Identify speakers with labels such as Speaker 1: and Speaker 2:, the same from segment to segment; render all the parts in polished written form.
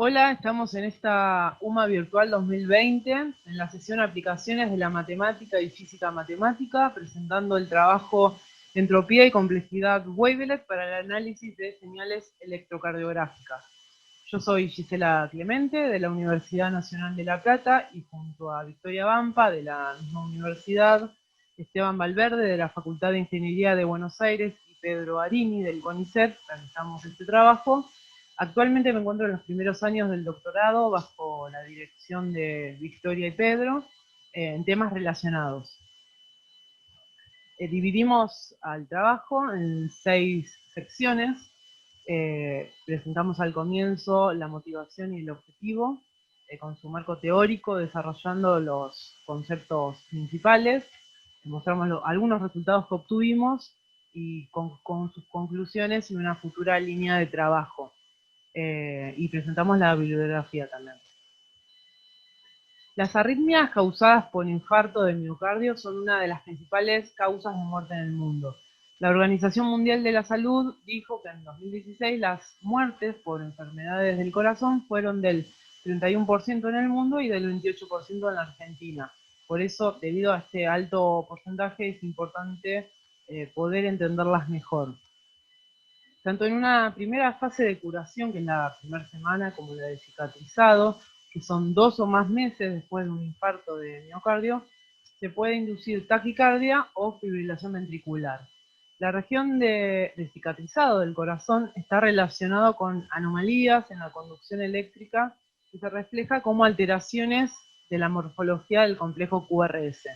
Speaker 1: Hola, estamos en esta UMA Virtual 2020, en la sesión Aplicaciones de la Matemática y Física Matemática, presentando el trabajo Entropía y Complejidad Wavelet para el análisis de señales electrocardiográficas. Yo soy Gisela Clemente, de la Universidad Nacional de La Plata, y junto a Victoria Bampa, de la misma universidad, Esteban Valverde, de la Facultad de Ingeniería de Buenos Aires, y Pedro Arini, del CONICET, realizamos este trabajo. Actualmente me encuentro en los primeros años del doctorado bajo la dirección de Victoria y Pedro en temas relacionados. Dividimos al trabajo en 6 secciones. Presentamos al comienzo la motivación y el objetivo, con su marco teórico, desarrollando los conceptos principales. Mostramos algunos resultados que obtuvimos y con sus conclusiones y una futura línea de trabajo. Y presentamos la bibliografía también. Las arritmias causadas por infarto de miocardio son una de las principales causas de muerte en el mundo. La Organización Mundial de la Salud dijo que en 2016 las muertes por enfermedades del corazón fueron del 31% en el mundo y del 28% en la Argentina. Por eso, debido a este alto porcentaje, es importante poder entenderlas mejor. Tanto en una primera fase de curación, que es la primera semana, como la de cicatrizado, que son 2 o más meses después de un infarto de miocardio, se puede inducir taquicardia o fibrilación ventricular. La región de cicatrizado del corazón está relacionado con anomalías en la conducción eléctrica que se refleja como alteraciones de la morfología del complejo QRS.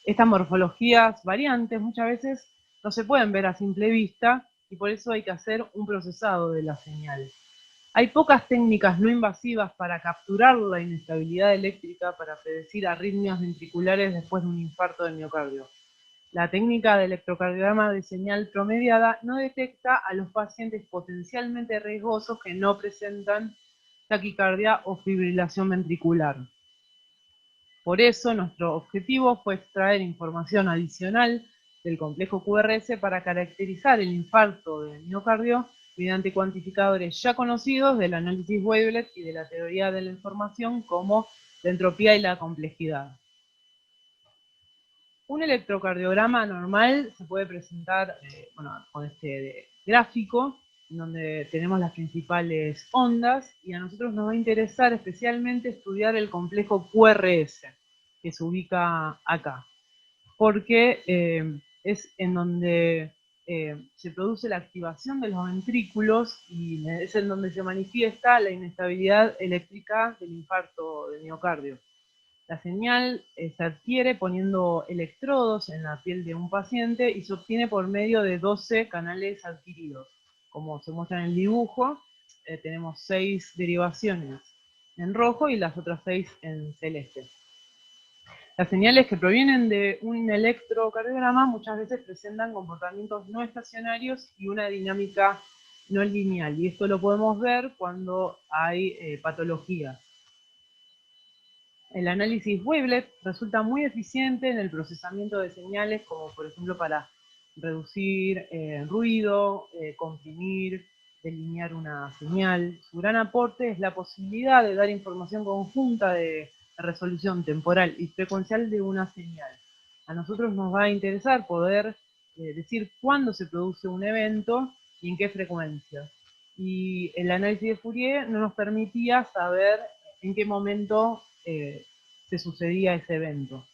Speaker 1: Estas morfologías variantes muchas veces no se pueden ver a simple vista y por eso hay que hacer un procesado de la señal. Hay pocas técnicas no invasivas para capturar la inestabilidad eléctrica para predecir arritmias ventriculares después de un infarto de miocardio. La técnica de electrocardiograma de señal promediada no detecta a los pacientes potencialmente riesgosos que no presentan taquicardia o fibrilación ventricular. Por eso, nuestro objetivo fue extraer información adicional del complejo QRS para caracterizar el infarto de miocardio mediante cuantificadores ya conocidos del análisis Wavelet y de la teoría de la información, como la entropía y la complejidad. Un electrocardiograma normal se puede presentar con este gráfico, donde tenemos las principales ondas, y a nosotros nos va a interesar especialmente estudiar el complejo QRS, que se ubica acá, porque es en donde se produce la activación de los ventrículos y es en donde se manifiesta la inestabilidad eléctrica del infarto de miocardio. La señal se adquiere poniendo electrodos en la piel de un paciente y se obtiene por medio de 12 canales adquiridos. Como se muestra en el dibujo, tenemos 6 derivaciones en rojo y las otras 6 en celeste. Las señales que provienen de un electrocardiograma muchas veces presentan comportamientos no estacionarios y una dinámica no lineal. Y esto lo podemos ver cuando hay patologías. El análisis Wavelet resulta muy eficiente en el procesamiento de señales, como por ejemplo para reducir ruido, comprimir, delinear una señal. Su gran aporte es la posibilidad de dar información conjunta de resolución temporal y frecuencial de una señal. A nosotros nos va a interesar poder decir cuándo se produce un evento y en qué frecuencia. Y el análisis de Fourier no nos permitía saber en qué momento se sucedía ese evento.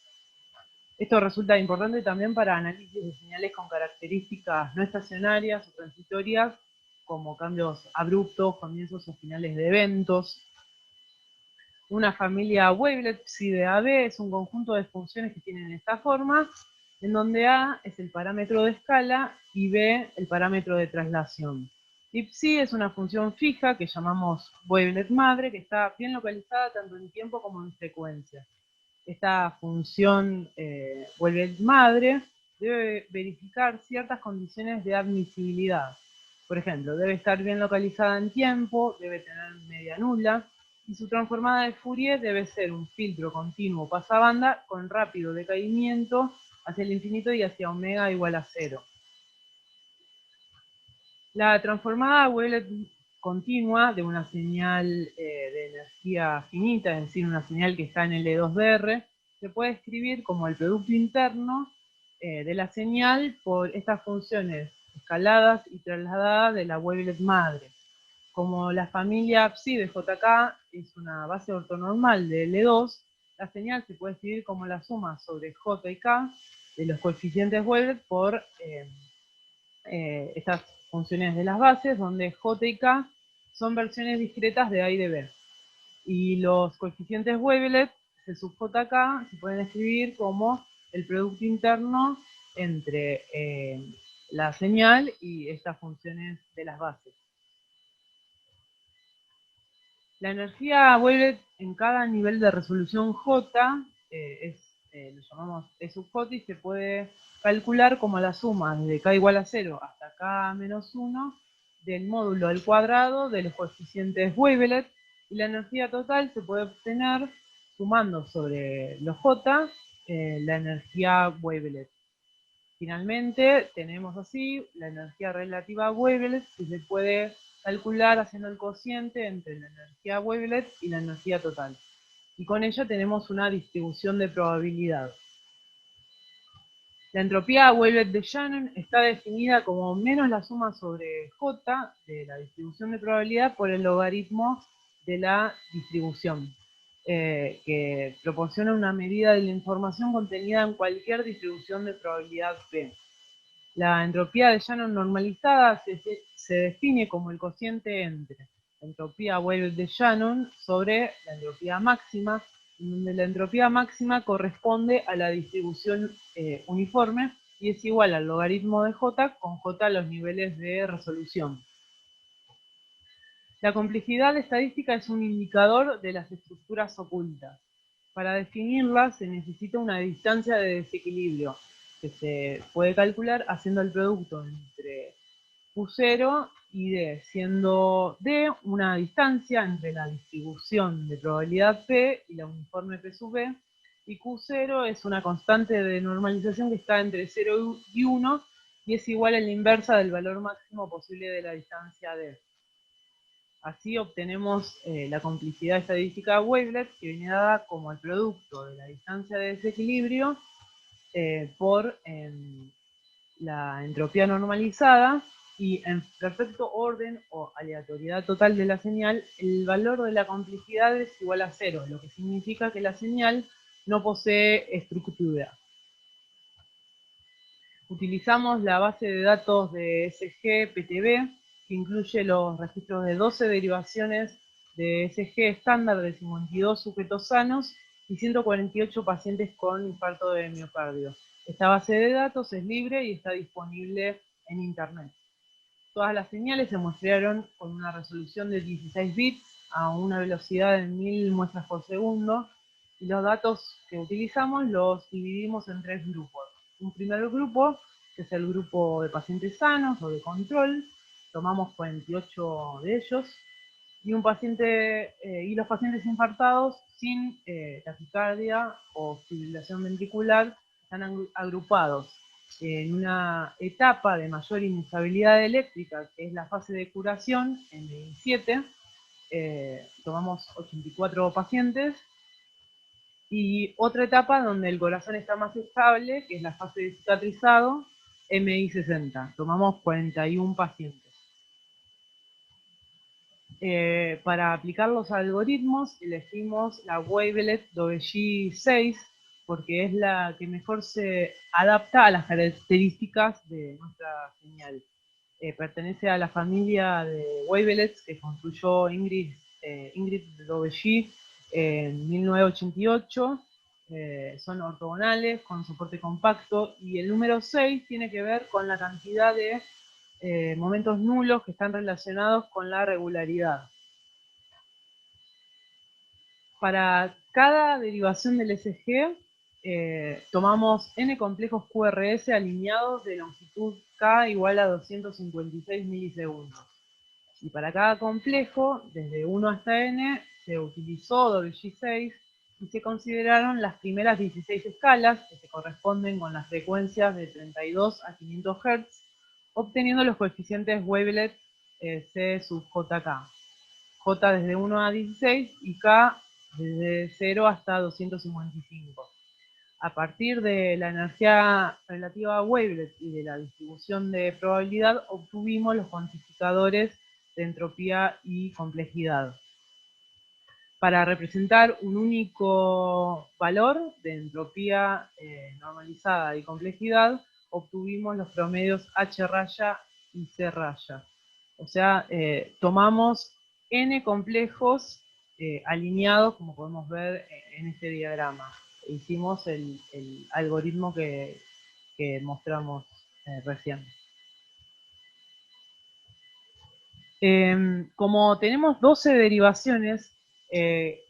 Speaker 1: Esto resulta importante también para análisis de señales con características no estacionarias o transitorias, como cambios abruptos, comienzos o finales de eventos. Una familia Wavelet psi de AB es un conjunto de funciones que tienen esta forma, en donde A es el parámetro de escala y B el parámetro de traslación. Y psi es una función fija que llamamos Wavelet madre, que está bien localizada tanto en tiempo como en frecuencia. Esta función Wavelet madre debe verificar ciertas condiciones de admisibilidad. Por ejemplo, debe estar bien localizada en tiempo, debe tener media nula, y su transformada de Fourier debe ser un filtro continuo pasabanda con rápido decaimiento hacia el infinito y hacia omega igual a 0. La transformada Wavelet continua de una señal energía finita, es decir, una señal que está en L2BR, se puede escribir como el producto interno de la señal por estas funciones escaladas y trasladadas de la wavelet madre. Como la familia psi de JK es una base ortonormal de L2, la señal se puede escribir como la suma sobre J y K de los coeficientes wavelet por estas funciones de las bases, donde J y K son versiones discretas de A y de B. Y los coeficientes wavelet, C sub JK, se pueden escribir como el producto interno entre la señal y estas funciones de las bases. La energía wavelet en cada nivel de resolución J lo llamamos E sub J y se puede calcular como la suma desde K igual a 0 hasta K menos 1 del módulo al cuadrado de los coeficientes wavelet, y la energía total se puede obtener sumando sobre los J la energía wavelet. Finalmente tenemos así la energía relativa wavelet, que se puede calcular haciendo el cociente entre la energía wavelet y la energía total. Y con ella tenemos una distribución de probabilidad. La entropía wavelet de Shannon está definida como menos la suma sobre J de la distribución de probabilidad por el logaritmo de la distribución, que proporciona una medida de la información contenida en cualquier distribución de probabilidad P. La entropía de Shannon normalizada se define como el cociente entre la entropía wavelet de Shannon sobre la entropía máxima, en donde la entropía máxima corresponde a la distribución uniforme y es igual al logaritmo de J con J los niveles de resolución. La complejidad estadística es un indicador de las estructuras ocultas. Para definirla se necesita una distancia de desequilibrio, que se puede calcular haciendo el producto entre Q0 y D, siendo D una distancia entre la distribución de probabilidad P y la uniforme P sub B, y Q0 es una constante de normalización que está entre 0 y 1 y es igual a la inversa del valor máximo posible de la distancia D. Así obtenemos la complejidad estadística de wavelet, que viene dada como el producto de la distancia de desequilibrio por la entropía normalizada, y en perfecto orden o aleatoriedad total de la señal, el valor de la complejidad es igual a 0, lo que significa que la señal no posee estructura. Utilizamos la base de datos de SG-PTB, que incluye los registros de 12 derivaciones de SG estándar de 52 sujetos sanos y 148 pacientes con infarto de miocardio. Esta base de datos es libre y está disponible en Internet. Todas las señales se muestrearon con una resolución de 16 bits a una velocidad de 1000 muestras por segundo, y los datos que utilizamos los dividimos en 3 grupos. Un primer grupo, que es el grupo de pacientes sanos o de control, tomamos 48 de ellos, y los pacientes infartados sin taquicardia o fibrilación ventricular están agrupados en una etapa de mayor inestabilidad eléctrica, que es la fase de curación, en I7. Tomamos 84 pacientes, y otra etapa donde el corazón está más estable, que es la fase de cicatrizado, MI60. Tomamos 41 pacientes. Para aplicar los algoritmos elegimos la wavelet Dobegy 6 porque es la que mejor se adapta a las características de nuestra señal. Pertenece a la familia de wavelets que construyó Ingrid Dobegy en 1988. Son ortogonales, con soporte compacto, y el número 6 tiene que ver con la cantidad de momentos nulos que están relacionados con la regularidad. Para cada derivación del SG tomamos n complejos QRS alineados de longitud K igual a 256 milisegundos. Y para cada complejo, desde 1 hasta n, se utilizó Dobegy6 y se consideraron las primeras 16 escalas, que se corresponden con las frecuencias de 32 a 500 Hz, obteniendo los coeficientes wavelet C sub JK. J desde 1 a 16 y K desde 0 hasta 255. A partir de la energía relativa a wavelet y de la distribución de probabilidad, obtuvimos los cuantificadores de entropía y complejidad. Para representar un único valor de entropía normalizada y complejidad, obtuvimos los promedios H raya y C raya. O sea, tomamos n complejos alineados, como podemos ver en este diagrama. Hicimos el algoritmo que mostramos recién. Como tenemos 12 derivaciones,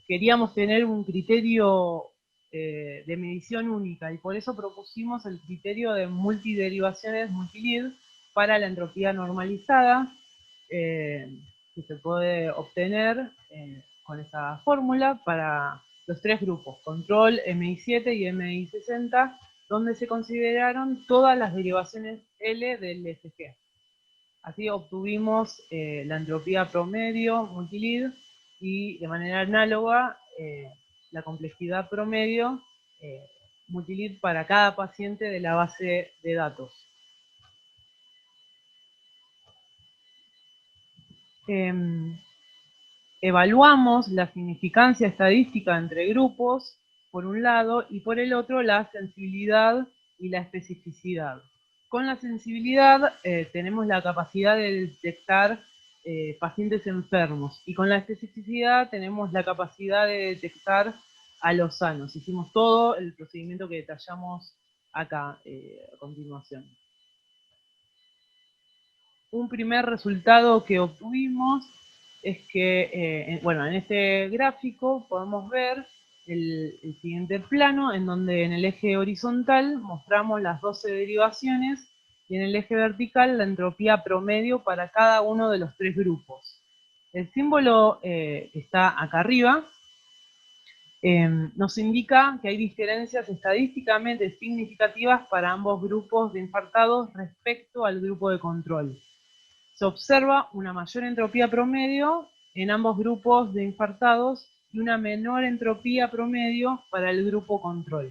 Speaker 1: queríamos tener un criterio de medición única y por eso propusimos el criterio de multiderivaciones multilid para la entropía normalizada, que se puede obtener con esa fórmula para los tres grupos, control, MI7 y MI60, donde se consideraron todas las derivaciones L del SG. Así obtuvimos la entropía promedio multilid y de manera análoga la complejidad promedio multilid para cada paciente de la base de datos. Evaluamos la significancia estadística entre grupos, por un lado, y por el otro la sensibilidad y la especificidad. Con la sensibilidad tenemos la capacidad de detectar pacientes enfermos y con la especificidad tenemos la capacidad de detectar a los sanos. Hicimos todo el procedimiento que detallamos acá a continuación. Un primer resultado que obtuvimos es que, bueno, en este gráfico podemos ver el siguiente plano, en donde en el eje horizontal mostramos las 12 derivaciones y en el eje vertical la entropía promedio para cada uno de los tres grupos. El símbolo que está acá arriba nos indica que hay diferencias estadísticamente significativas para ambos grupos de infartados respecto al grupo de control. Se observa una mayor entropía promedio en ambos grupos de infartados y una menor entropía promedio para el grupo control.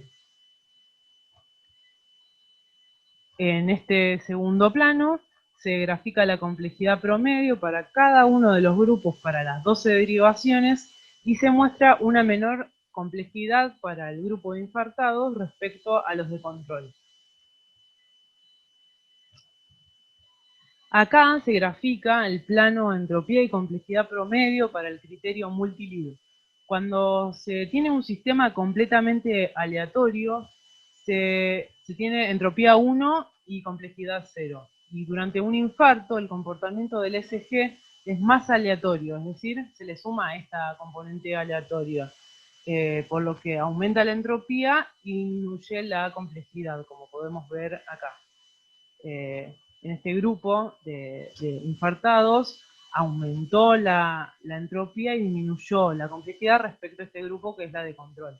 Speaker 1: En este segundo plano se grafica la complejidad promedio para cada uno de los grupos para las 12 derivaciones y se muestra una menor complejidad para el grupo de infartados respecto a los de control. Acá se grafica el plano entropía y complejidad promedio para el criterio multilid. Cuando se tiene un sistema completamente aleatorio, se tiene entropía 1 y complejidad 0. Y durante un infarto, el comportamiento del SG es más aleatorio, es decir, se le suma esta componente aleatoria, por lo que aumenta la entropía y disminuye la complejidad, como podemos ver acá. En este grupo de infartados aumentó la entropía y disminuyó la complejidad respecto a este grupo que es la de control.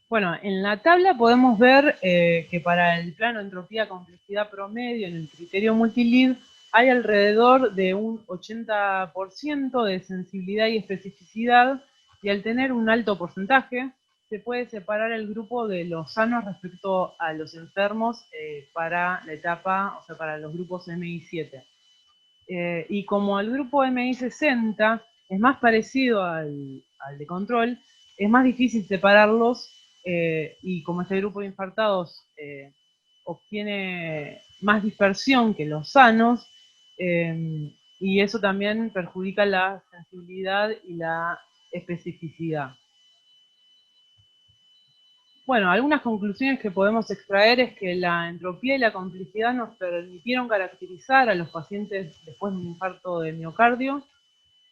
Speaker 1: Bueno, en la tabla podemos ver que para el plano entropía-complejidad promedio en el criterio multilid hay alrededor de un 80% de sensibilidad y especificidad, y al tener un alto porcentaje, se puede separar el grupo de los sanos respecto a los enfermos para la etapa, o sea, para los grupos MI7. Y como el grupo MI60 es más parecido al de control, es más difícil separarlos y como este grupo de infartados obtiene más dispersión que los sanos, y eso también perjudica la sensibilidad y la especificidad. Bueno, algunas conclusiones que podemos extraer es que la entropía y la complejidad nos permitieron caracterizar a los pacientes después de un infarto de miocardio.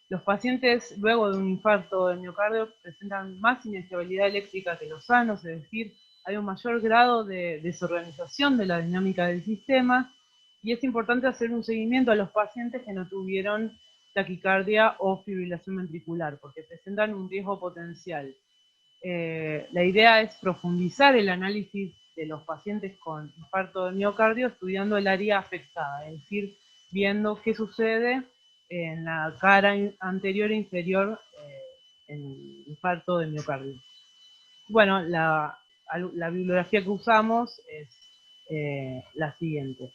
Speaker 1: Los pacientes luego de un infarto de miocardio presentan más inestabilidad eléctrica que los sanos, es decir, hay un mayor grado de desorganización de la dinámica del sistema, y es importante hacer un seguimiento a los pacientes que no tuvieron taquicardia o fibrilación ventricular, porque presentan un riesgo potencial. La idea es profundizar el análisis de los pacientes con infarto de miocardio estudiando el área afectada, es decir, viendo qué sucede en la cara anterior e inferior en infarto de miocardio. Bueno, la bibliografía que usamos es la siguiente.